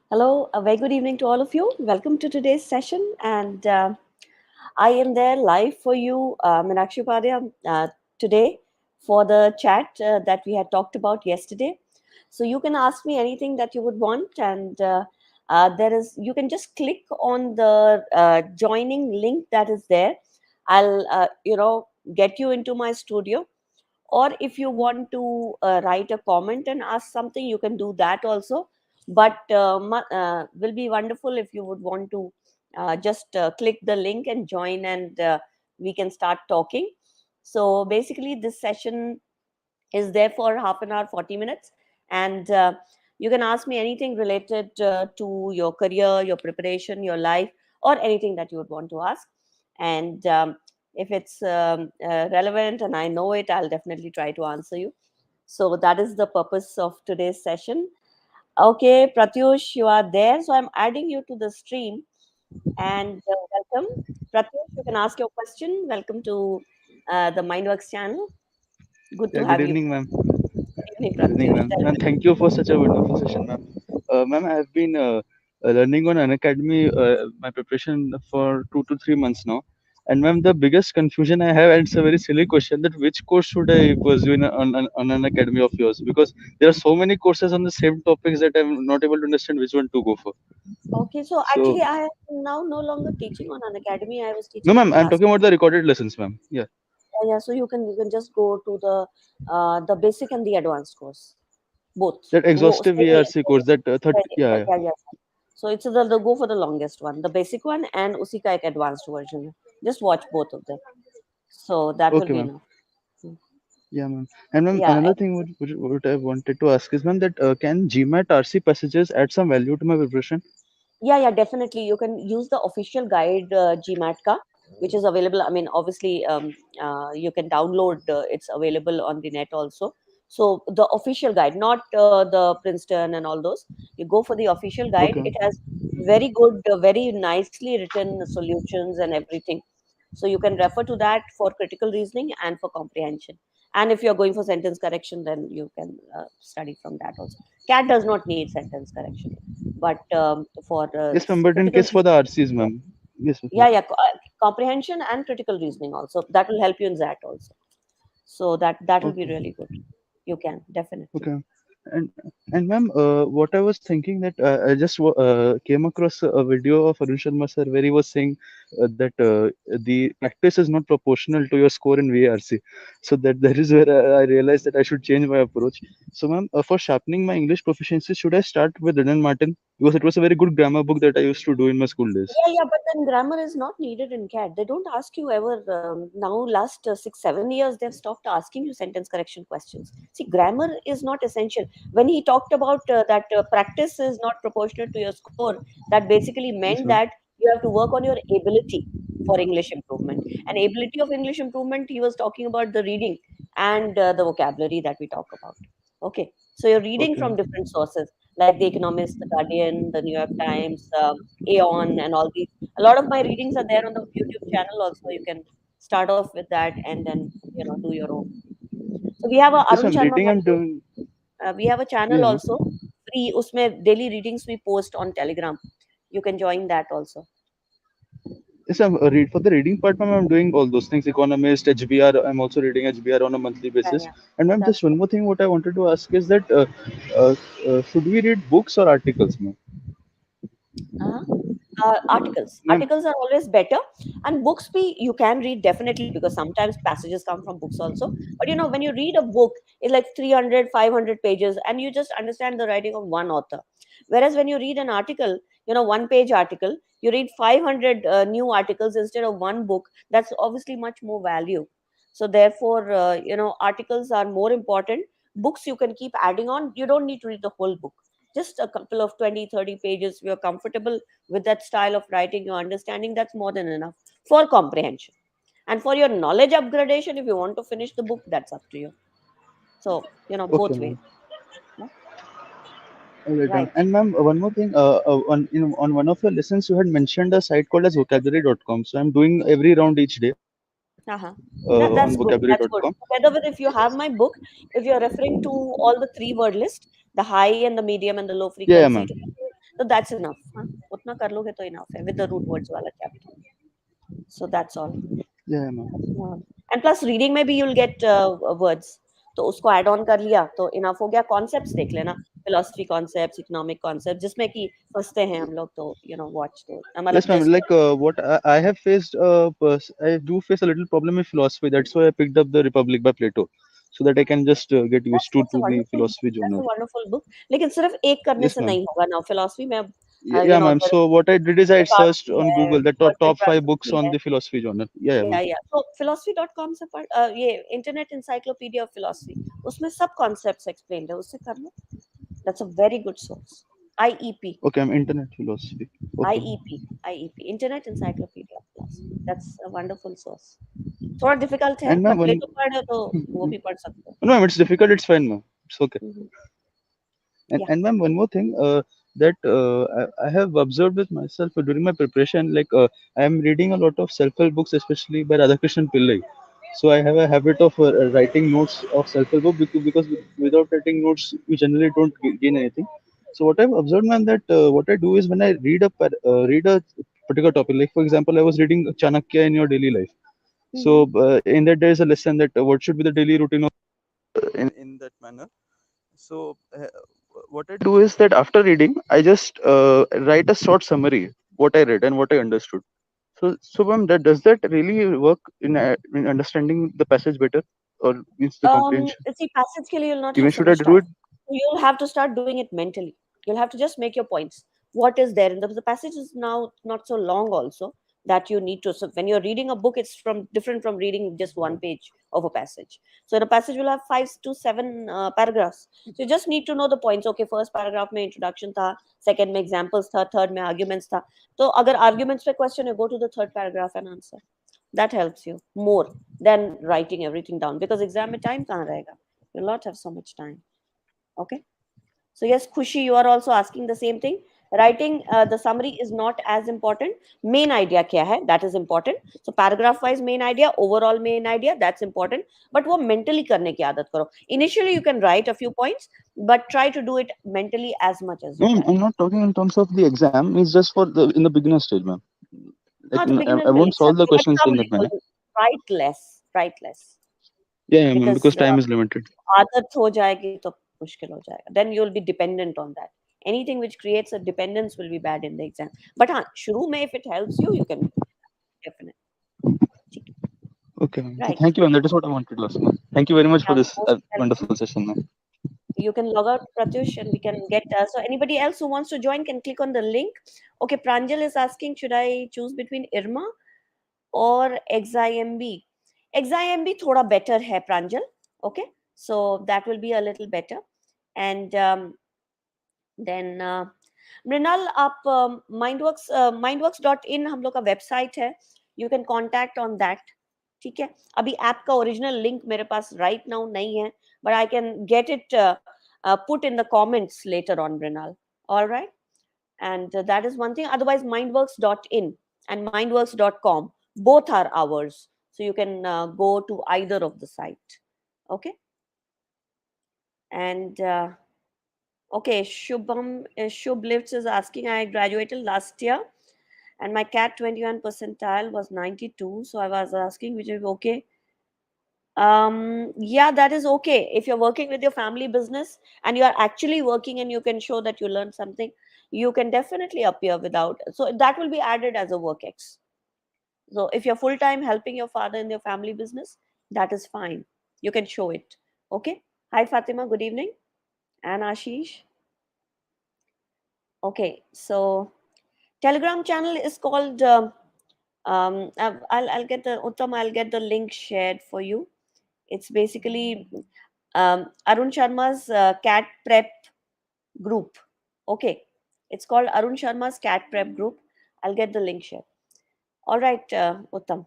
Hello, a very good evening to all of you. Welcome to today's session, and I am there live for you, Meenakshi Upadhyay, today for the chat that we had talked about yesterday. So you can ask me anything that you would want, and there is you can just click on the joining link that is there. I'll get you into my studio, or if you want to write a comment and ask something, you can do that also. But will be wonderful if you would want to just click the link and join, and we can start talking. So basically this session is there for half an hour, 40 minutes, and you can ask me anything related to your career, your preparation, your life, or anything that you would want to ask. And if it's relevant and I know it, I'll definitely try to answer you. So that is the purpose of today's session. Okay, Pratyush, you are there. So I'm adding you to the stream, and welcome. Pratyush, you can ask your question. Welcome to the Mindworks channel. Good to Yeah, good have you. evening, ma'am. Good evening, Good evening, Pratyush. ma'am. Tell And me. thank you for such a wonderful session, ma'am. Ma'am, I have been learning on Unacademy my preparation for 2 to 3 months now. And ma'am, the biggest confusion I have, and it's a very silly question, that which course should I pursue on an academy of yours? Because there are so many courses on the same topics that I'm not able to understand which one to go for. Okay, so So, actually, I am now no longer teaching on an academy. I was no, teaching in ma'am, I'm class. talking about the recorded lessons, ma'am. Yeah, Yeah, so you can just go to the basic and the advanced course, both. that exhaustive VRC course, that 30, yeah, Yeah, yeah. yeah, yeah. So it's the go for the longest one, the basic one, and usi ka ek advanced version. Just watch both of them. So that will Okay, be ma'am. enough. Mm. Yeah, ma'am. And ma'am, Yeah, another thing what I wanted to ask is, ma'am, that can Gmat RC passages add some value to my preparation? yeah, definitely. You can use the official guide Gmat ka, which is available. I mean, obviously, you can download. It's available on the net also. So the official guide, not the Princeton and all those. You go for the official guide. Okay, It has very good, very nicely written solutions and everything. So you can refer to that for critical reasoning and for comprehension. And if you're going for sentence correction, then you can study from that also. CAT does not need sentence correction, but for yes, ma'am. But in critical case for the reasoning, RCs, yeah, ma'am. Yes, ma'am. yeah, comprehension and critical reasoning also, that will help you in that also. So that will be Okay. really good. You can definitely. Okay. And and ma'am, what I was thinking that I just came across a video of Arun Sharma sir where he was saying that the practice is not proportional to your score in VARC. So that is where I realized that I should change my approach. So ma'am, for sharpening my English proficiency, should I start with Renan Martin, because it was a very good grammar book that I used to do in my school days. Yeah, but then grammar is not needed in CAT. They don't ask you ever. Now, last 6, 7 years, they've stopped asking you sentence correction questions. See, grammar is not essential. When he talked about that practice is not proportionate to your score, that basically Yes, meant ma'am. that you have to work on your ability for English improvement. And ability of English improvement, he was talking about the reading and the vocabulary that we talk about. Okay, so you're reading Okay. from different sources like The Economist, The Guardian, The New York Times. Aeon and all these. A lot of my readings are there on the YouTube channel also. You can start off with that and then do your own. So we have a Yes, Arun ma'am. Sharma Reading I'm Mentor. doing. We have a channel Yeah. also free. उसमें daily readings we post on Telegram. You can join that also. Yes, I'm read for the reading part, ma'am. I'm doing all those things. Economist, HBR. I'm also reading HBR on a monthly basis. Yeah. And Oh, ma'am, that's just one good. more thing. What I wanted to ask is that uh, should we read books or articles, ma'am? Uh-huh. Articles are always better, and books you can read definitely, because sometimes passages come from books also. But when you read a book, it's like 300, 500 pages, and you just understand the writing of one author. Whereas when you read an article, 1 page article, you read 500 new articles instead of one book. That's obviously much more value. So therefore, articles are more important. Books you can keep adding on. You don't need to read the whole book, just a couple of 20, 30 pages. You're comfortable with that style of writing, your understanding, that's more than enough for comprehension. And for your knowledge upgradation, if you want to finish the book, that's up to you. So, Okay, both ways. ma'am. Yeah? All right, ma'am. Right. And ma'am, one more thing. On one of your lessons, you had mentioned a site called as vocabulary.com. So I'm doing every round each day Uh-huh. on That's good. That's good. vocabulary.com. Together with, if you have my book, if you're referring to all the three word list, the high and the medium and the low Yeah, yeah, frequency, ma'am. तो that's enough. हाँ, उतना कर लोगे तो enough है with the root words वाला chapter. So that's all. Yeah, ma'am. हाँ. And plus reading में भी you'll get words. तो उसको add on कर लिया तो enough हो गया. Concepts देख लेना, philosophy concepts, economic concepts, जिसमें कि फंसते हैं हम लोग तो watch those. Yes, मतलब ma'am. just Like what I have faced, I do face a little problem with philosophy. That's why I picked up the Republic by Plato, so that I can just get used that's to a the wonderful book. philosophy That's genre. a wonderful book. लेकिन सिर्फ एक करने Yes, से ma'am. नहीं होगा ना philosophy में Yeah, ma'am. there is So what I did is I searched Descartes on है, Google the Bertrand top five Russell books भी on है. the philosophy genre. Yeah, yeah, ma'am. या तो philosophy.com से पढ़ ये इंटरनेट encyclopedia of philosophy उसमें सब concepts explained है उससे कर लो. That's a very good source. IEP, Okay, I'm internet philosophy. Okay. IEP, IEP, Internet Encyclopedia of Philosophy. That's a wonderful source. थोड़ा difficult है, And ma'am, but one. प्लेटो पढ़ रहे हो तो वो No, भी पढ़ सकते हो. ma'am, it's difficult. It's fine, ma'am. It's okay. Mhm. And Yeah. and ma'am, one more thing that I have observed with myself during my preparation, like I am reading a lot of self-help books, especially by Radhakrishnan Pillai. So I have a habit of writing notes of self-help book because without writing notes, we generally don't gain anything. So what I've observed, ma'am, that what I do is when I read a particular topic, like for example, I was reading Chanakya in your daily life. Mm-hmm. So in that there is a lesson that what should be the daily routine of in that manner. So what I do is that after reading, I just write a short summary what I read and what I understood. So ma'am, does that really work in understanding the passage better, or means the comprehension? See, passage के लिए you'll not Even have so should I much do time. it? So you'll have to start doing it mentally. You'll have to just make your points. What is there? And the passage is now not so long also that you need to. So when you're reading a book, it's from different from reading just one page of a passage. So the passage will have 5 to 7 paragraphs. So you just need to know the points. Okay, first paragraph में introduction था, second में examples था, third में arguments था. तो अगर arguments पे question है, go to the third paragraph and answer. That helps you more than writing everything down because exam में time कहाँ रहेगा? You'll not have so much time. Okay. So yes, Khushi, you are also asking the same thing. Writing the summary is not as important. Main idea क्या है? That is important. So paragraph wise main idea, overall main idea, that's important. But वो mentally करने की आदत करो. Initially you can write a few points, but try to do it mentally as much as you No, can. I'm not talking in terms of the exam. It's just for the in the beginner stage, ma'am. Like हाँ तो beginner I के लिए won't solve the अच्छा but questions come in that लिखो. manner. Write less Yeah, yeah, ma'am, because because time is limited. आदत हो जाएगी तो मुश्किल हो जाएगा. Then you will be dependent on that. Anything which creates a dependence will be bad in the exam. But हाँ शुरू में if it helps you, you can do it. Definitely. ठीक है. Okay, ma'am. Right. Thank you, ma'am. That is what I wanted last, ma'am. Thank you very much for Yeah, this most wonderful welcome. session, ma'am. You can log out, Pratyush, and we can get. So anybody else who wants to join can click on the link. Okay, Pranjal is asking, should I choose between IRMA or XIMB? XIMB थोड़ा better है, Pranjal. Okay, so that will be a little better. And then Mrinal आप mindworks.in हम लोग का website है. You can contact on that. ठीक है. अभी ऐप का ओरिजिनल लिंक मेरे पास राइट नाउ नहीं है, but I can get it put in the comments later on, Mrinal. Alright. And that is one thing. Otherwise, mindworks.in and mindworks.com both are ours, so you can go to either of the site. Okay. And okay, Shubh Lifts is asking, I graduated last year and my CAT 21 percentile was 92. So I was asking, which is okay. Yeah, that is okay. If you're working with your family business and you are actually working and you can show that you learned something, you can definitely appear without. So that will be added as a work X. So if you're full time helping your father in your family business, that is fine. You can show it. Okay. Hi, Fatima. Good evening. And Ashish. Okay. So Telegram channel is called. I'll get the Uttam. I'll get the link shared for you. It's basically Arun Sharma's cat prep group. Okay, it's called Arun Sharma's cat prep group. I'll get the link shared. All right, Uttam.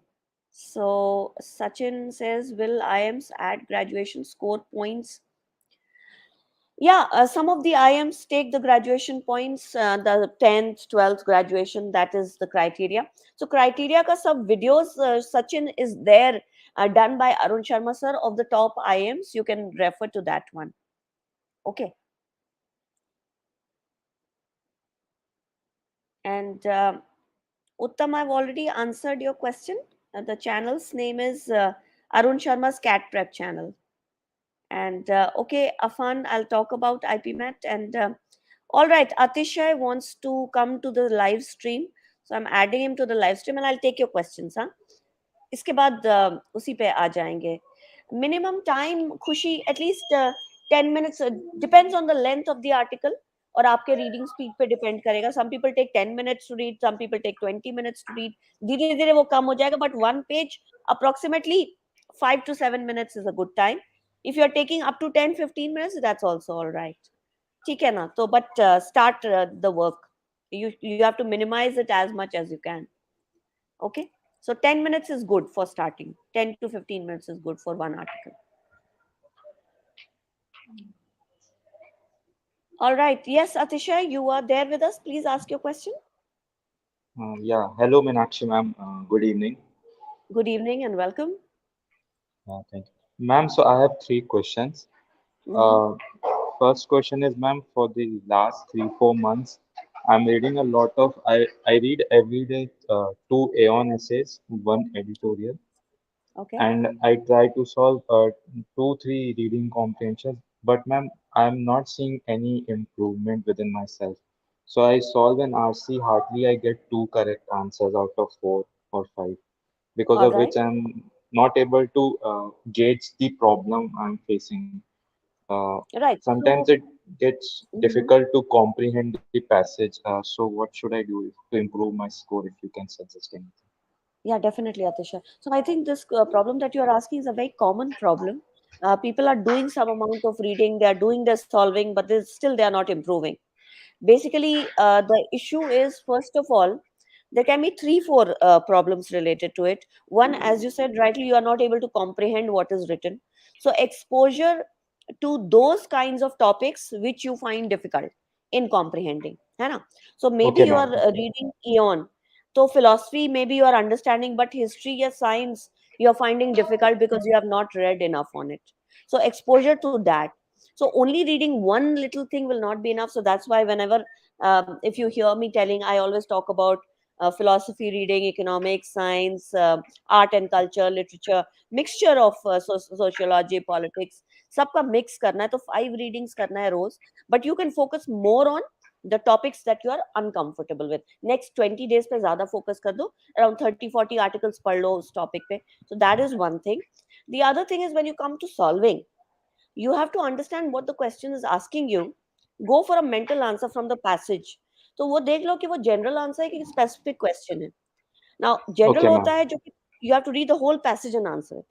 So Sachin says, will IMs add graduation score points? Yeah, some of the IMs take the graduation points, the 10th, 12th graduation, that is the criteria. So criteria ka sab videos, Sachin, is there, done by Arun Sharma sir of the top IMs. You can refer to that one. Okay. And Uttam, I've already answered your question. The channel's name is Arun Sharma's Cat Prep channel. And okay, Afan, I'll talk about IPMAT. And all right, Atishay wants to come to the live stream. So I'm adding him to the live stream and I'll take your questions. Huh? इसके बाद उसी पे आ जाएंगे. Minimum time, खुशी, at least 10 minutes, depends on the length of the article और आपके reading speed पे depend करेगा. Some people take 10 minutes to read, some people take 20 minutes to read. धीरे धीरे वो कम हो जाएगा, but one page approximately 5 to 7 minutes is a good time. If you are taking up to 10-15 minutes, that's also all right. ठीक है ना? तो but start the work. You have to minimize it as much as you can. Okay, so 10 minutes is good for starting. 10 to 15 minutes is good for one article. All right, yes, Atisha, you are there with us. Please ask your question. Yeah, hello Meenakshi ma'am. Good evening. Good evening and welcome. Thank you. Ma'am, so I have three questions. Mm-hmm. Uh, First question is, ma'am, for the last 3-4 months, I'm reading a lot of, I read every day two Aeon essays, one editorial, Okay. and I try to solve two, three reading comprehensions. But ma'am, I'm not seeing any improvement within myself. So I solve an RC, hardly I get two correct answers out of four or five, because All of right. which I'm not able to gauge the problem I'm facing. Right. Sometimes So, it gets mhm. difficult to comprehend the passage. So what should I do to improve my score, if you can suggest anything? Yeah, definitely, Atisha. So I think this problem that you are asking is a very common problem. People are doing some amount of reading, they are doing their solving, but still they are not improving. Basically, the issue is, first of all, there can be three, four problems related to it. One, as you said rightly, you are not able to comprehend what is written. So, exposure to those kinds of topics which you find difficult in comprehending. है ना? So, maybe Okay, you ma'am. are reading Eon. So, philosophy, maybe you are understanding, but history or science, you are finding difficult because you have not read enough on it. So, exposure to that. So only reading one little thing will not be enough. So that's why whenever, if you hear me telling, I always talk about philosophy reading, economics, science, art and culture, literature, mixture of sociology, politics, सबका mix करना है. तो 5 readings करना है रोज. But you can focus more on the topics that you are uncomfortable with. Next 20 days पे ज़्यादा focus कर दो. Around 30-40 articles पढ़ लो उस topic पे. So that is one thing. The other thing is, when you come to solving, you have to understand what the question is asking you. Go for a mental answer from the passage. तो वो देख लो कि वो general answer है कि specific question है. Now general Okay, होता ma'am. है जो कि you have to read the whole passage and answer it.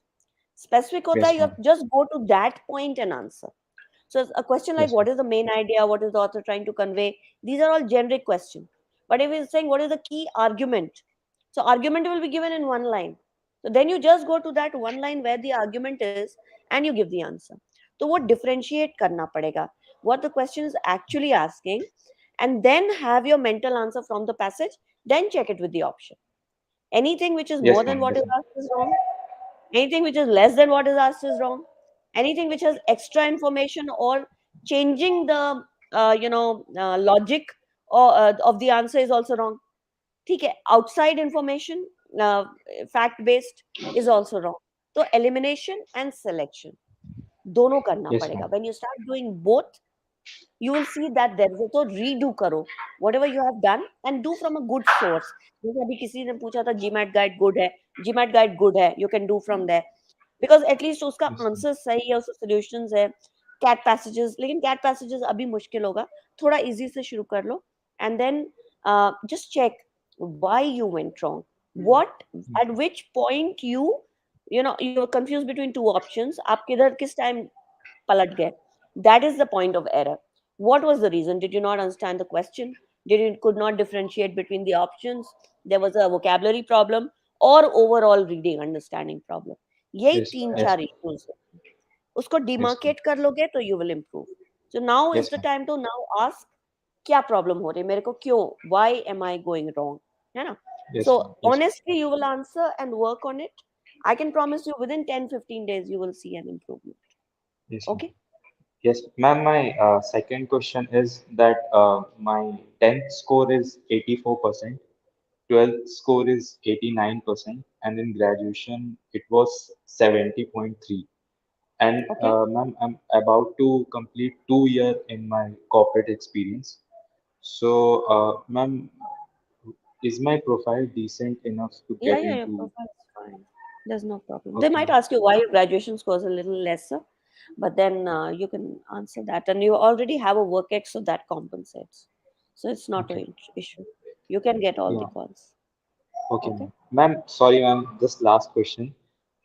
Specific होता Yes, है you ma'am. have to just go to that point and answer. So a question like, Yes, what ma'am. is the main idea? What is the author trying to convey? These are all generic questions. But if it's saying what is the key argument, so argument will be given in one line. So then you just go to that one line where the argument is and you give the answer. So what differentiate करना पड़ेगा? What the question is actually asking, and then have your mental answer from the passage. Then check it with the option. Anything which is more Yes, than ma'am. what Yes, is ma'am. asked is wrong. Anything which is less than what is asked is wrong. Anything which has extra information or changing the logic or of the answer is also wrong. ठीक है, outside information, fact based, is also wrong. तो elimination and selection दोनों करना Yes, पड़ेगा. ma'am. When you start doing both, you will see that there is, तो redo करो whatever you have done and do from a good source. जैसे अभी किसी ने पूछा था, GMAT guide good है. GMAT guide good है, you can do from there, because at least उसका Yes, ma'am. आंसर सही है, उसका solutions है. कैट पैसेजेस, लेकिन कैट पैसेजेस अभी मुश्किल होगा. थोड़ा इजी से शुरू कर लो, and then just check why you went wrong. What, Yes, at which point you were confused between two options. आप किधर किस time palat गए. That is the point of error. What was the reason? Did you not understand the question? Did you could not differentiate between the options? There was a vocabulary problem or overall reading understanding problem. यही yes, तीन yes, चार ma'am. issues है. उसको Yes, ma'am. Demarcate कर लोगे तो you will improve. So now is Yes, the ma'am. Time to now ask, क्या problem हो रही है मेरे को, क्यों, why am I going wrong, है ना? Yes, so ma'am. Yes, ma'am. Honestly you will answer and work on it. I can promise you within 10-15 days you will see an improvement. Yes, ma'am. Okay? Yes, ma'am, my second question is that my 10th score is 84%, 12th score is 89%, and in graduation it was 70.3. And Okay. ma'am, I'm about to complete 2 year in my corporate experience. So, ma'am, is my profile decent enough to Yeah, get yeah, your into? profile is fine. There's no problem. They Okay, might ma'am. ask you why your graduation score is a little lesser, but then you can answer that. And you already have a work ex, so that compensates. So it's not Okay. an issue. You can get all the Yeah. calls. Okay, Okay. ma'am. Ma'am, sorry, ma'am. Just last question.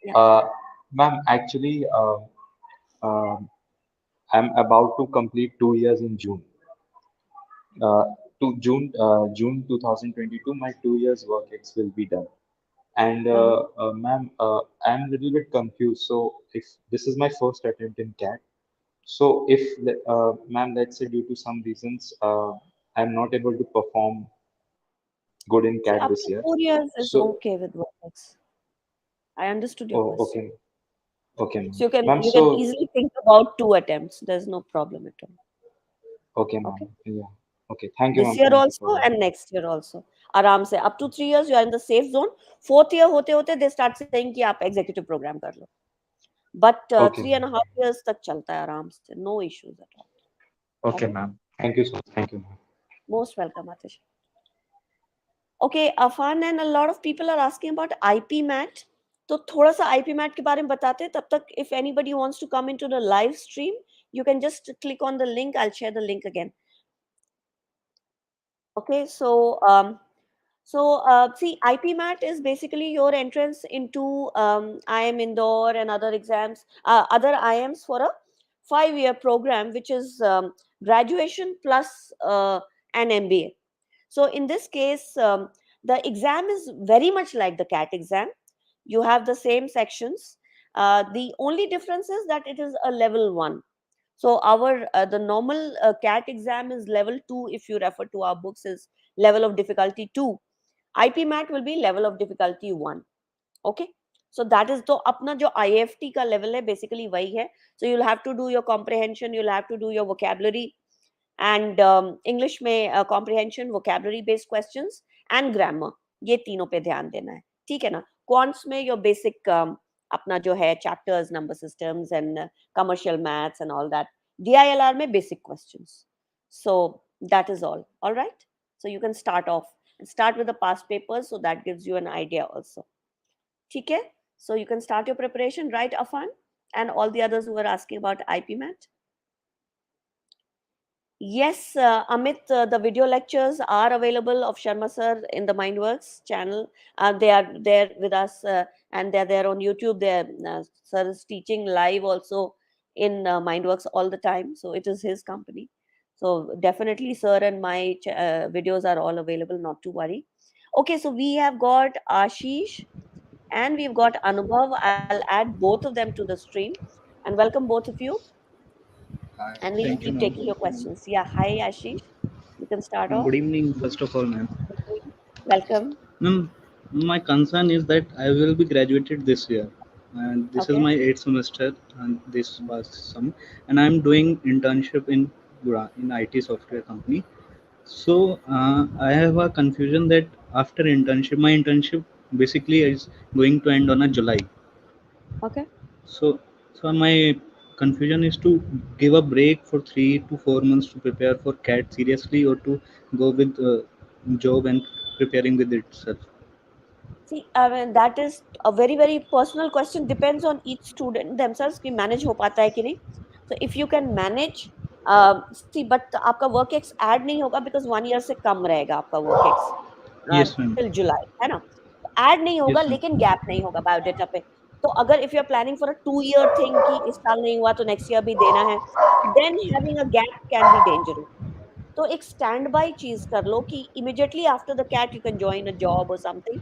Yeah. Uh, ma'am, actually, um I'm about to complete 2 years in June. Uh, to June 2022, my 2 years work ex will be done. And Uh-huh. ma'am, I'm a little bit confused. So if this is my first attempt in CAT, so if ma'am, let's say due to some reasons, I'm not able to perform good in CAT this See, year. up to 4 years So, is okay with work ex. I understood your oh, question. okay, okay, ma'am. So you can Ma'am, you can so easily think about 2 attempts. There's no problem at all. okay, ma'am. Okay. Yeah. Okay. Thank you, This ma'am. year Thank you also for that. and next year also. आराम से up to 3 years you are in the safe zone. Fourth year होते होते they start saying कि आप executive program कर लो. But Okay, three and ma'am. a half years तक चलता है आराम से. No issues at all. Okay, Okay. ma'am. Thank you so much. Thank you, ma'am. Most welcome, Atish. Okay, Afan, and a lot of people are asking about IPMAT. तो थोड़ा सा IPMAT के बारे में बताते हैं तब तक if anybody wants to come into the live stream you can just click on the link. I'll share the link again. Okay, so see, IPMAT is basically your entrance into IIM Indore and other exams, other IIMs for a 5 year program, which is graduation plus an MBA. So in this case, the exam is very much like the CAT exam. You have the same sections. The only difference is that it is a level one. So our the normal CAT exam is level two. If you refer to our books, is level of difficulty two. IPMAT will be level of difficulty one. Okay. So that is the अपना जो IFT का level है basically वही है. So you'll have to do your comprehension, you'll have to do your vocabulary, and English में comprehension, vocabulary based questions and grammar. ये तीनों पे ध्यान देना है. ठीक है ना? Quants में your basic अपना जो है chapters, number systems and commercial maths and all that. DILR में basic questions. So that is all. All right. So you can start off and start with the past papers. So that gives you an idea also. ठीक है? So you can start your preparation, right, Afan? And all the others who are asking about IPMAT. Yes, Amit, the video lectures are available of Sharma sir in the Mindworks channel. They are there with us and they're there on YouTube. Sir is teaching live also in Mindworks all the time. So it is his company. So definitely, sir and my videos are all available, not to worry. Okay, so we have got Ashish and we've got Anubhav. I'll add both of them to the stream and welcome both of you. Hi. And we'll Thank you, keep ma'am. taking your questions. Yeah, hi Ashish. You can start Ma'am, off. good evening, first of all, ma'am. Welcome. Ma'am, my concern is that I will be graduated this year, and this is Okay. my eighth semester, and this was some, and I'm doing internship in in IT software company. So I have a confusion that after internship, my internship basically is going to end on a July. Okay. So, so my confusion is to give a break for 3 to 4 months to prepare for CAT seriously, or to go with job and preparing with itself. See, I mean, that is a very, very personal question. Depends on each student themselves कि manage हो पाता है कि नहीं. So if you can manage, see, but आपका work ex add नहीं होगा because 1 year से कम रहेगा आपका work ex Yes, ma'am. till July, है ना? Add नहीं होगा Yes, ma'am. लेकिन gap नहीं होगा biodata पे. तो अगर if you are planning for a 2 year thing कि इस साल नहीं हुआ तो next year भी देना है, then having a gap can be dangerous. तो एक स्टैंड बाय चीज कर लो कि immediately after the CAT you can join a job और something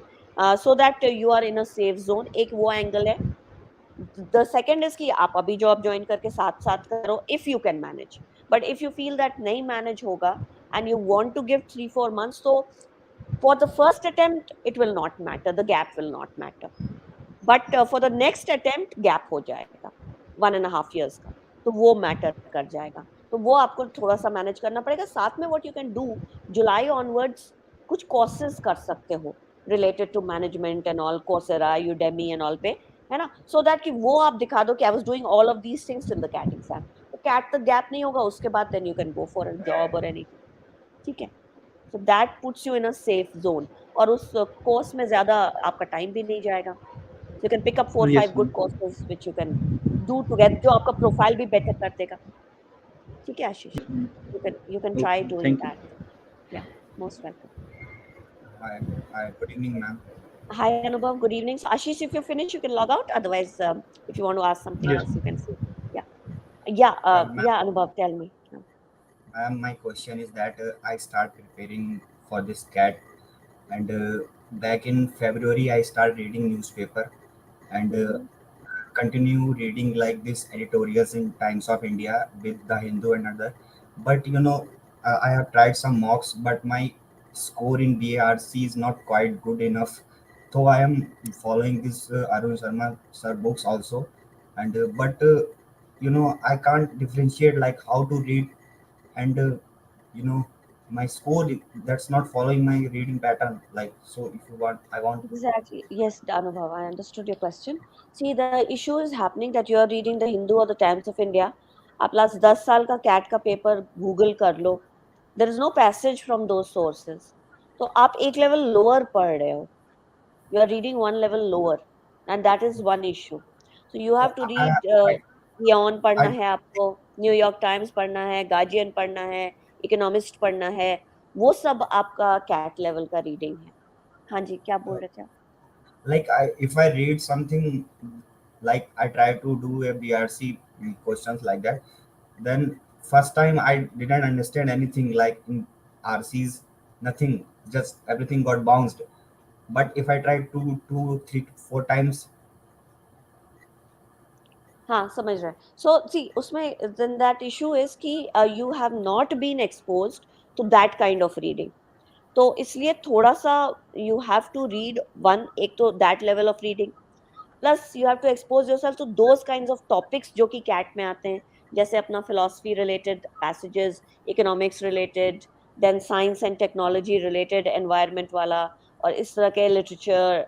so that you are in a safe zone. एक वो एंगल है. द सेकंड इज कि आप अभी जॉब ज्वाइन करके साथ साथ करो if you can manage. But if you feel that नहीं मैनेज होगा and you want to give 3-4 months, तो for the first attempt it will not matter, the gap will not matter. But for the next attempt gap हो जाएगा 1.5 years का. तो वो matter कर जाएगा। तो वो आपको थोड़ा सा मैनेज करना पड़ेगा। साथ में what you can do, July onwards कुछ कोर्सेज कर सकते हो related to management and all, Coursera, Udemy and all पे, है ना, सो दैट कि वो आप दिखा दो कि I was doing all of these things in the CAT exam. तो कैट तक गैप नहीं होगा, उसके बाद then you can go for a job और एनीथिंग। ठीक है, so that puts you in a safe zone, और उस कोर्स में ज्यादा आपका टाइम भी नहीं जाएगा। So you can pick up four, Yes, five good ma'am. courses which you can do together, जो आपका प्रोफाइल भी बेटर कर देगा। ठीक है आशीष, Yes, ma'am. you can try Okay, doing thank you. that. Yeah, most welcome. Hi, hi, good evening, ma'am. Hi Anubhav, good evening. So Ashish, if you're finished, you can log out. Otherwise, if you want to ask something Yes, else, you ma'am. can say. Yeah, yeah, Ma'am, yeah. Anubhav, tell me. my question is that I start preparing for this CAT, and back in February I start reading newspaper, and Mm-hmm. continue reading like this editorials in Times of India with the Hindu and other. But I have tried some mocks, but my score in BARC is not quite good enough. So I am following this Arun Sharma sir books also, and but I can't differentiate like how to read, and you know my score that's not following my reading pattern. Like, so if you want, I want. Exactly. Yes, Anubhav, I understood your question. See, the issue is happening that you are reading the Hindu or the Times of India. आप last 10 साल का CAT का paper Google कर लो, there is no passage from those sources. तो आप एक level lower पढ़ रहे हो, you are reading one level lower, and that is one issue. So you have to I, read Beyond पढ़ना I है आपको, न्यूयॉर्क टाइम्स पढ़ना है, गार्जियन पढ़ना है, इकोनॉमिस्ट पढ़ना है, वो सब आपका कैट लेवल का रीडिंग है। हाँ जी, क्या बोल रहे थे आप? like I if I read something, like I try to do a BRC questions like that, then first time I didn't understand anything like in RCs, nothing, just everything got bounced. But if I try two, three, four times, हाँ, समझ रहे हैं। सो सी उसमें then that issue is कि you have not been exposed to that kind of reading. तो इसलिए थोड़ा सा you have to read one, एक तो that level of reading, plus you have to expose yourself to those kinds of topics जो कि CAT में आते हैं, जैसे अपना philosophy related passages, economics related, then science and technology related environment वाला, और इस तरह के लिटरेचर,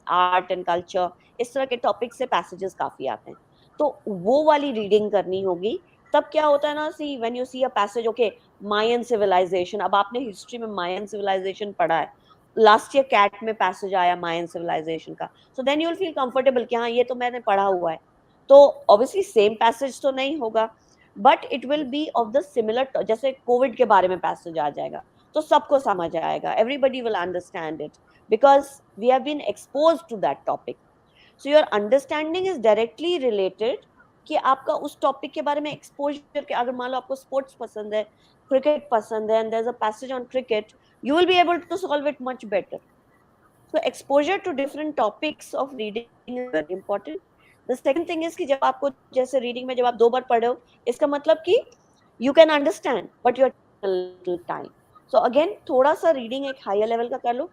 आर्ट एंड कल्चर, इस तरह के टॉपिक से पैसेजेस काफी आते हैं। तो वो वाली रीडिंग करनी होगी। तब क्या होता है ना, see when you see a passage, okay, Mayan civilization, अब आपने हिस्ट्री में मायन सिविलाइजेशन पढ़ा है, लास्ट ईयर कैट में पैसेज आया मायन सिविलाइजेशन का, so then you will feel comfortable कि हाँ ये तो मैंने पढ़ा हुआ है। तो ऑब्वियसली सेम पैसेज तो नहीं होगा, but it will be of the similar, जैसे कोविड के बारे में पैसेज आ जाएगा तो सबको समझ आएगा, everybody will understand it, because we have been expose to that topic. So your understanding is directly related कि आपका उस टॉपिक के बारे में एक्सपोजर के, अगर मान लो आपको स्पोर्ट्स पसंद है, क्रिकेट पसंद है, and there is a passage on cricket, you will be able to solve it much better. So exposure to different topics of reading is very important. The second thing is कि जब आपको जैसे reading में जब आप 2 बार पढ़े हो, इसका मतलब कि you can understand but you are taking a little time. So again थोड़ा सा रीडिंग एक हायर लेवल का कर लो।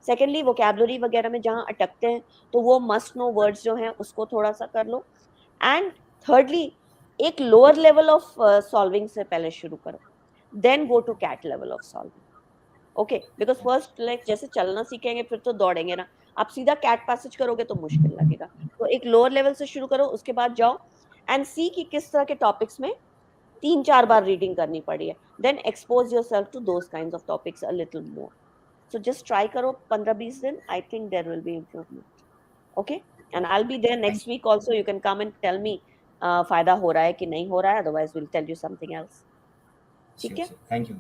सेकेंडली वोकेबलरी वगैरह में जहाँ अटकते हैं तो वो मस्ट नो वर्ड्स जो हैं उसको थोड़ा सा कर लो। एंड थर्डली एक लोअर लेवल ऑफ सॉल्विंग से पहले शुरू करो, then go to CAT level of solving. Okay, because first like जैसे चलना सीखेंगे फिर तो दौड़ेंगे ना, आप सीधा कैट पैसेज करोगे तो मुश्किल लगेगा। तो एक लोअर लेवल से शुरू करो, उसके बाद जाओ एंड सी कि किस तरह के टॉपिक्स में 3-4 बार रीडिंग करनी पड़ी है, then expose yourself to those kind of topics a little more. So just try करो 15-20 दिन, I think there will be improvement. Okay, and I will be there thank next week also, you can come and tell me फायदा हो रहा है कि नहीं हो रहा है, otherwise will tell you something else. ठीक sure, है, sure. Thank you.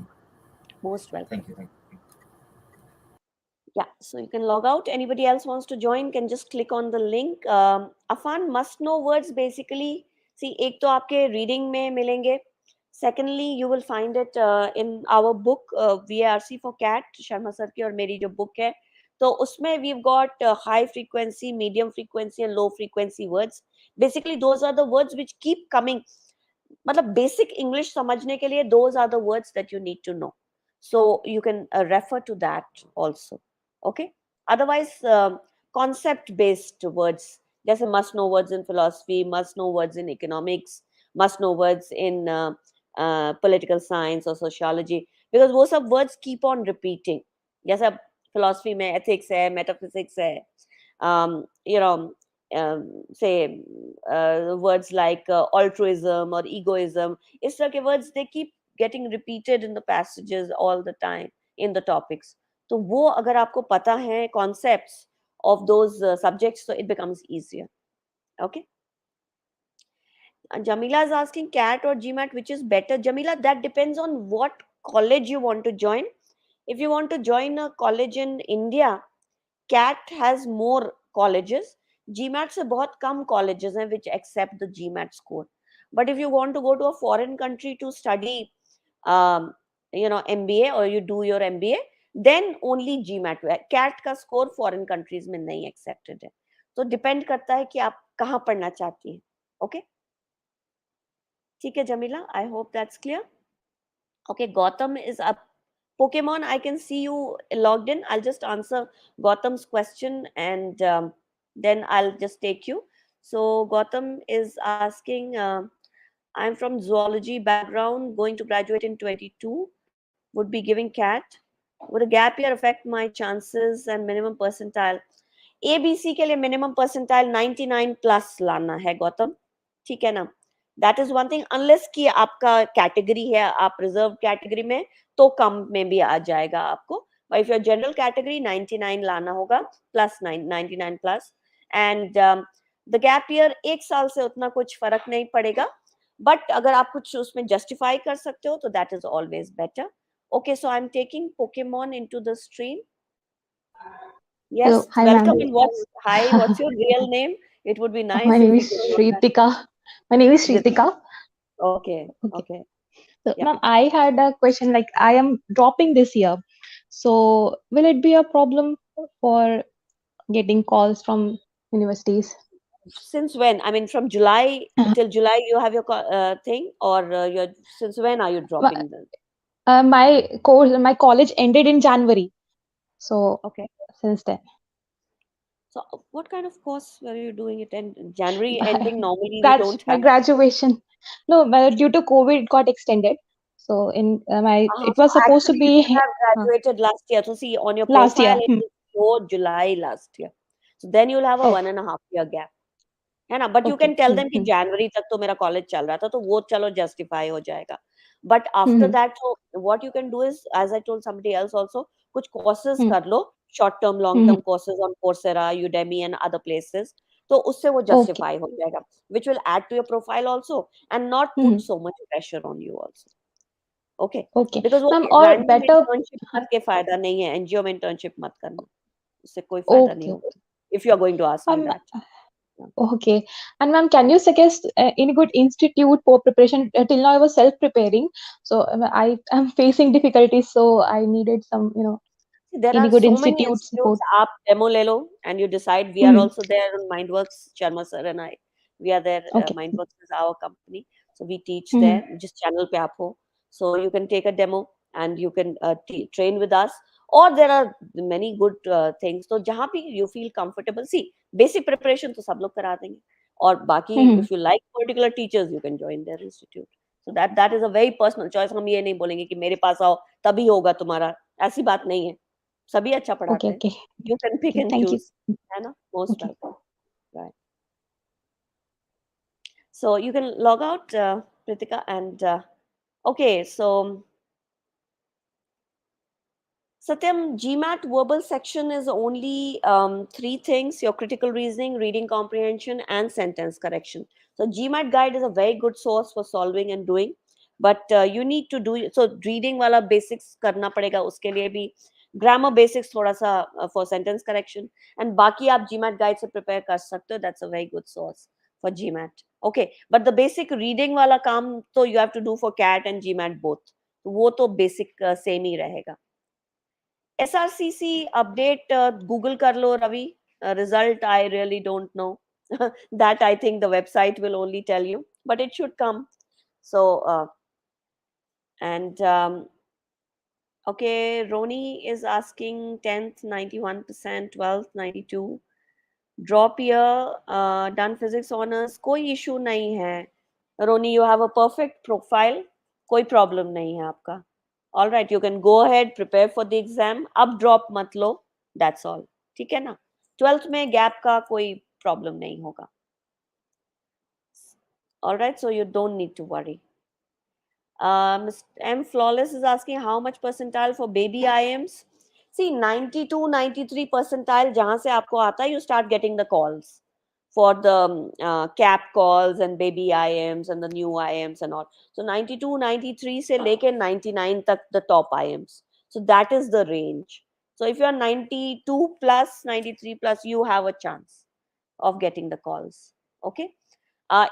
Most welcome. Thank you. Yeah, so you can log out. Anybody else wants to join can just click on the link. Afan, must know words basically. See, एक तो आपके reading में मिलेंगे. Secondly, you will find it in our book, VARC for Cat, Sharma sir की और मेरी जो book है. तो उसमें we've got high frequency, medium frequency and low frequency words. Basically, those are the words which keep coming. मतलब basic English समझने के लिए those are the words that you need to know, so you can refer to that also. Okay, otherwise concept based words जैसे must know words in philosophy, must know words in economics, must know words in political science or sociology, because वो सब words keep on repeating. जैसा philosophy में ethics है, metaphysics है, you know, say words like altruism or egoism, इस तरह के words they keep getting repeated in the passages all the time in the topics. तो वो अगर आपको पता है concepts of those subjects, so it becomes easier. Okay. Jamila is asking CAT or GMAT, which is better? Jamila, that depends on what college you want to join. If you want to join a college in India, CAT has more colleges. GMAT से बहुत कम colleges हैं which accept the GMAT score. But if you want to go to a foreign country to study, MBA, or you do your MBA, then only GMAT. CAT का score foreign countries में नहीं accepted है. तो depend करता है कि आप कहाँ पढ़ना चाहती हैं. Okay? ठीक है Jamila, I hope that's clear. Okay, Gautam is up. Pokemon, I can see you logged in. I'll just answer Gautam's question and then I'll just take you. So Gautam is asking, I'm from zoology background, going to graduate in 22, would be giving CAT. Would a gap year affect my chances and minimum percentile? ABC के लिए minimum percentile 99 plus लाना है गौतम, ठीक है ना? That is one thing, unless कि आपका category है, आप reserved category में, तो कम में भी आ जाएगा आपको. But if you're general category, 99 लाना होगा, plus 99 plus. And the gap year एक साल से उतना कुछ फर्क नहीं पड़ेगा. But अगर आप कुछ उसमें justify कर सकते हो, तो that is always better. Okay, so I'm taking Pokemon into the stream. Yes, Hello, hi ma'am. welcome. And what's your real name? It would be My nice if name we is could know that. Shritika. My name is Ritika. Shritika. Okay, Okay. okay. So, Yeah. ma'am, I had a question like I am dropping this year. So, will it be a problem for getting calls from universities? Since when? I mean, from July Uh, till July, you have your thing, or since when are you my, dropping them? my college ended in January. So, Okay. since then, So, what kind of course were you doing it in January ending? Normally, we that's don't my have. graduation. No, but due to COVID, it got extended. So, in it So was supposed to actually, you should be have graduated last year. So, see, on your last profile, year. it will show July last year. So, then you'll have a Oh, 1.5 year gap. है ना, but you can okay. Tell them कि जनवरी तक तो मेरा college चल रहा था, तो वो चलो जस्टिफाई हो जाएगा. But after that, so what you can do is, as I told somebody else also, कुछ courses कर लो, short term long term courses on Coursera, Udemy and other places, तो उससे वो Okay. justify हो जाएगा, which will add to your profile also and not put so much pressure on you also. Okay, Okay. because वो Ma'am, or random better. internship करके फायदा नहीं है, NGO में internship मत करना, उससे कोई फायदा नहीं Okay. होगा, if you are going to ask me Um, that. Yeah. okay. And ma'am, can you suggest any good institute for preparation? Till now, I was self-preparing, so I am facing difficulties. So I needed some, There any are good so many institute institutes. support. आप demo ले लो and you decide. We are Hmm. also there on Mindworks. Sharma sir and I, we are there. Okay. Mindworks is our company, so we teach Hmm. there. जिस channel पे आप हो, so you can take a demo and you can train with us. Or there are many good things. तो जहाँ भी you feel comfortable. See, basic preparation तो सब लोग करा देंगे. और बाकी, Hmm. if you like particular teachers, you can join their institute. So that is a very personal choice. हम ये नहीं बोलेंगे कि मेरे पास आओ तभी होगा तुम्हारा. ऐसी बात नहीं है. सभी अच्छा Okay. पढ़ाते हैं. Okay. You can pick Okay. and Thank you. choose, है ना? Most Okay. welcome. Right. So you can log out, Pritika, and okay. So Satyam, GMAT verbal section is only three things: your critical reasoning, reading comprehension, and sentence correction. So GMAT guide is a very good source for solving and doing, but you need to do so. Reading वाला basics करना पड़ेगा, उसके लिए भी grammar basics थोड़ा सा for sentence correction, and बाकी आप GMAT guide से prepare कर सकते हो. That's a very good source for GMAT. Okay, but the basic reading वाला काम तो you have to do for CAT and GMAT both. वो तो basic same ही रहेगा. SRCC update, Google कर लो Ravi. Result I really don't know. That I think the website will only tell you, but it should come. So and okay, Roni is asking 10th 91%, 12th 92, drop year, done physics honors, कोई issue नहीं है. Roni, you have a perfect profile. कोई problem नहीं है आपका. All right, you can go ahead, prepare for the exam. अब drop मत लो. That's all. ठीक है ना? 12th में gap का कोई problem नहीं होगा. All right, so you don't need to worry. Mr. M Flawless is asking how much percentile for baby IMs. See, 92, 93 percentile, जहाँ से आपको आता है, you start getting the calls for the cap calls and baby IMs and the new IMs and all. So 92, 93 से लेके 99 तक the top IMs. So that is the range. So if you are 92 plus, 93 plus, you have a chance of getting the calls. Okay.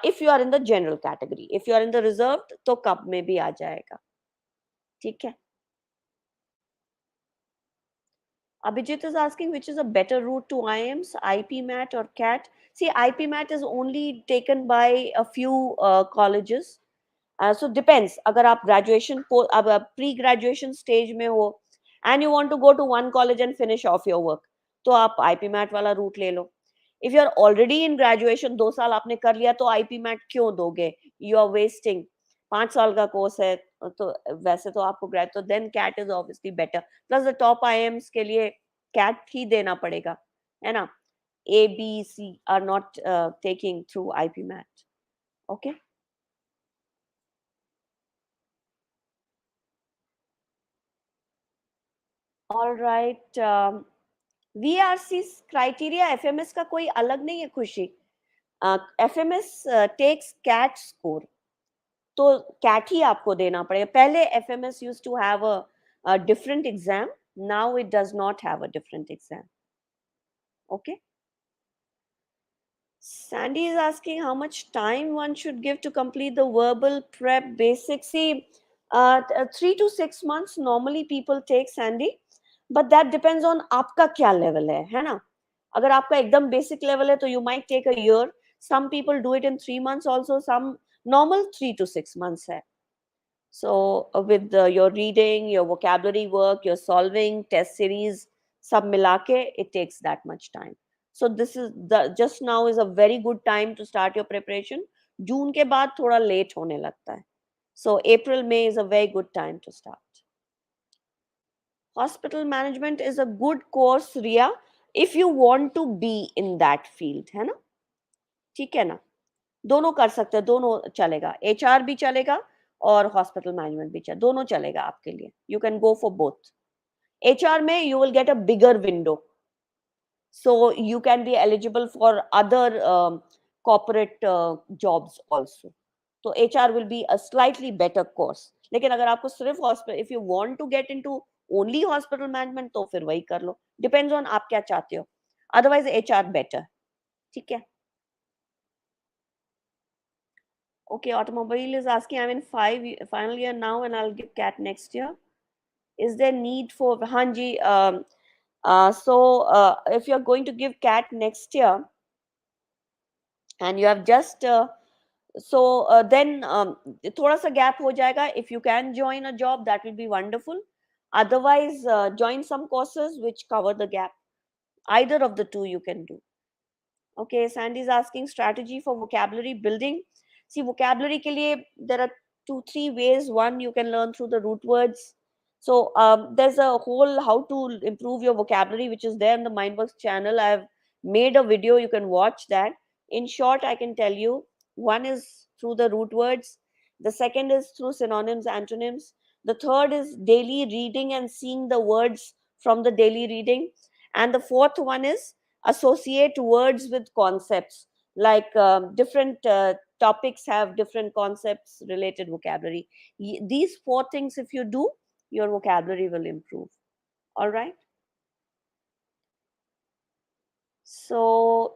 If you are in the general category, if you are in the reserved, तो कब में भी आ जाएगा. ठीक है. Abhijit is asking which is a better route to IIMs, IPMAT or CAT. See, IPMAT is only taken by a few colleges. So depends. अगर आप graduation अब pre-graduation stage में हो and you want to go to one college and finish off your work, तो आप IPMAT वाला route ले लो. If you are already in graduation, 2 साल आपने कर लिया तो IPMAT क्यों दोगे? You are wasting. 5 साल का कोर्स है तो वैसे तो आपको ग्रेड तो then CAT is obviously better plus the top IIMs के लिए कैट ही देना पड़ेगा है ना A B C are not taking through IP MAT okay all right VRC criteria FMS का कोई अलग नहीं है Khushi FMS takes CAT score तो कैट ही आपको देना पड़ेगा पहले FMS used to have a different exam now it does not have a different exam. Okay. Sandy is asking how much time one should give to complete the verbal prep basics. See, 3 to 6 months normally people take, Sandy, but that depends on आपका क्या level है ना? अगर आपका एकदम basic level है तो you might take a year. Some people do it in 3 months also. Some normal 3 to 6 months है. So with your reading, your vocabulary work, your solving, test series, sab milake, it takes that much time. So this is the just now is a very good time to start your preparation. June के बाद थोड़ा late होने लगता है. So April, May is a very good time to start. Hospital management is a good course, Ria, if you want to be in that field, है ना? ठीक है ना? दोनों कर सकते हैं दोनों चलेगा एचआर भी चलेगा और हॉस्पिटल मैनेजमेंट भी चलेगा दोनों चलेगा आपके लिए you can go for both HR में you will get a bigger window so you can be eligible for other corporate jobs also so hr will be a slightly better course लेकिन अगर आपको सिर्फ hospital if you want to get into only hospital management तो फिर वही कर लो depends on आप क्या चाहते हो otherwise hr better ठीक है Okay, automobile is asking, I'm in final year now and I'll give CAT next year. Is there need for Hanji? If you're going to give CAT next year and you have just then thoda sa gap ho jayega. If you can join a job, that will be wonderful. Otherwise, join some courses which cover the gap. Either of the two you can do. Okay, Sandy is asking strategy for vocabulary building. See, vocabulary ke liye, there are 2 3 ways. One, you can learn through the root words. So there's a whole how to improve your vocabulary, which is there in the Mindworks channel. I've made a video, you can watch that. In short, I can tell you, one is through the root words. The second is through synonyms, antonyms. The third is daily reading and seeing the words from the daily reading. And the fourth one is associate words with concepts like different topics have different concepts related vocabulary these 4 things if you do your vocabulary will improve all right so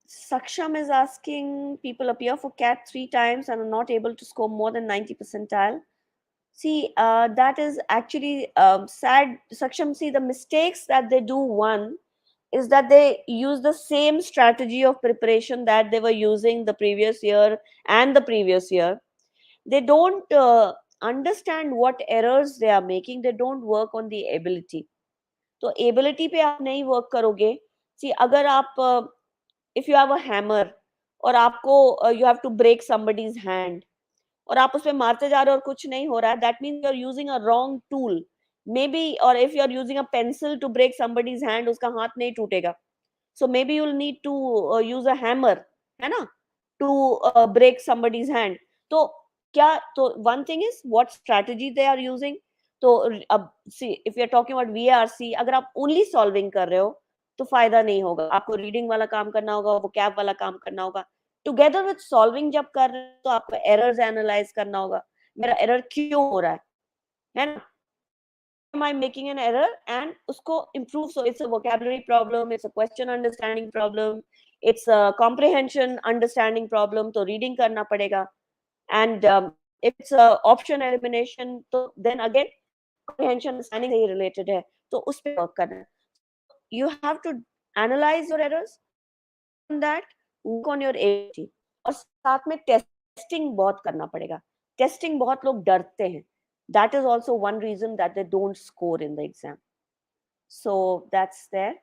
Saksham is asking people appear for cat 3 times and are not able to score more than 90 percentile see that is actually sad Saksham see the mistakes that they do one is that they use the same strategy of preparation that they were using the previous year and the previous year. They don't understand what errors they are making. They don't work on the ability. तो ability पे आप नहीं work करोगे. See, अगर आप if you have a hammer और आपको you have to break somebody's hand और आप उस पर मारते जा रहे हो और कुछ नहीं हो रहा है, that means you are using a wrong tool maybe, और if you are using a pencil to break somebody's hand, उसका हाथ नहीं टूटेगा, so maybe you'll need to use a hammer, है ना, to break somebody's hand. तो क्या, तो one thing is what strategy they are using. तो अब see, if you are talking about VARC, अगर आप only solving कर रहे हो तो फायदा नहीं होगा, आपको रीडिंग वाला काम करना होगा, vocab वाला काम करना होगा, टुगेदर विद सॉल्विंग जब कर रहे हो तो आपको एरर्स एनालाइज करना होगा, मेरा एरर क्यों हो रहा है ना, where am I making an error, and usko improve. So it's a vocabulary problem, it's a question understanding problem, it's a comprehension understanding problem, तो reading करना पड़ेगा. And if it's a option elimination, तो then again comprehension understanding से ही related है, तो उस पे work करना है. You have to analyze your errors, work on that, work on your ability, और साथ में testing बहुत करना पड़ेगा. Testing बहुत लोग डरते हैं. That is also one reason that they don't score in the exam. So that's there.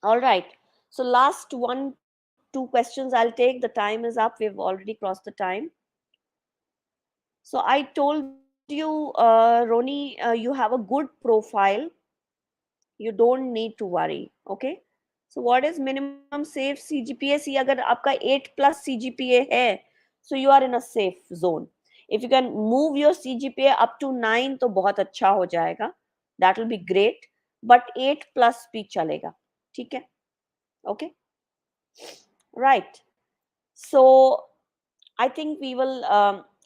All right. So last two questions I'll take. The time is up. We've already crossed the time. So I told you, Roni, you have a good profile. You don't need to worry. Okay. So what is minimum safe CGPA? See, agar aapka 8+ CGPA hai, so you are in a safe zone. If you can move your CGPA up to 9, तो बहुत अच्छा हो जाएगा. That will be great. But 8+ भी चलेगा. ठीक है? Okay. Right. So I think we will.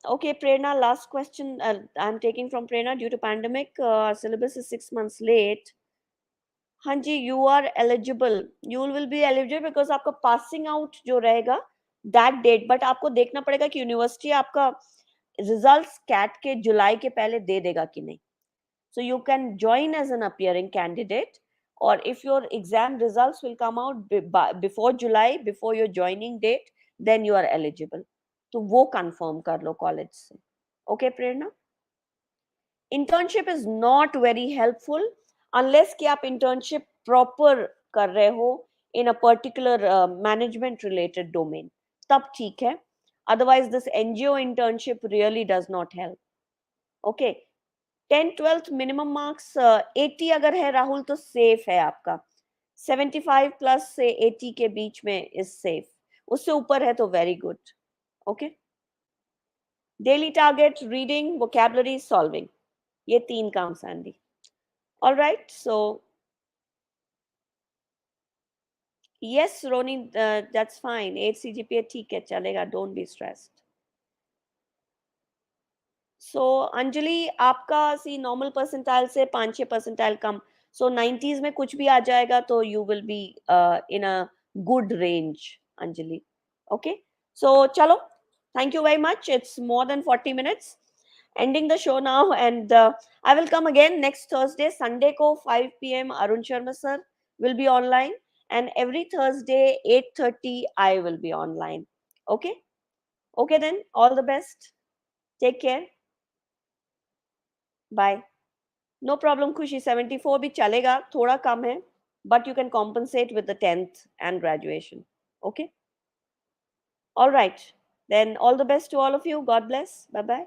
Okay, Prerna. Last question. I'm taking from Prerna. Due to pandemic, syllabus is 6 months late. हाँ जी, you are eligible. You will be eligible because आपका passing out जो रहेगा that date. But आपको देखना पड़ेगा कि university आपका results CAT के जुलाई के पहले दे देगा कि नहीं. So you can join as an appearing candidate, or if your exam results will come out before July, before your joining date, then you are eligible. तो वो confirm कर लो college से. Okay, Prerna? Internship is not very helpful unless कि आप internship proper कर रहे हो in a particular management related domain. तब ठीक है. Otherwise, this NGO internship really does not help. Okay. 10th-12th minimum marks 80 अगर है राहुल तो सेफ है आपका. 75+ से 80 के बीच में इज सेफ. उससे ऊपर है तो very good. Okay. Daily target reading, vocabulary, solving, ये 3 काम Sandy. Alright. So yes Ronnie, that's fine. 8 CGPA ठीक है, चलेगा. Don't be stressed. So Anjali, आपका सी नॉर्मल परसेंटाइल से 5-6 परसेंटाइल कम, सो 90s में कुछ भी आ जाएगा तो you will be in a good range Anjali. Okay. So चलो, thank you very much. It's more than 40 minutes. Ending the show now, and I will come again next Thursday. Sunday को 5 p.m. Arun Sharma sir will be online, and every Thursday 8:30 I will be online. Okay. Okay then, all the best. Take care. Bye. No problem, Khushi. 74 भी चलेगा, थोड़ा कम है, but you can compensate with the 10th and graduation. Okay. All right. Then all the best to all of you. God bless. Bye bye.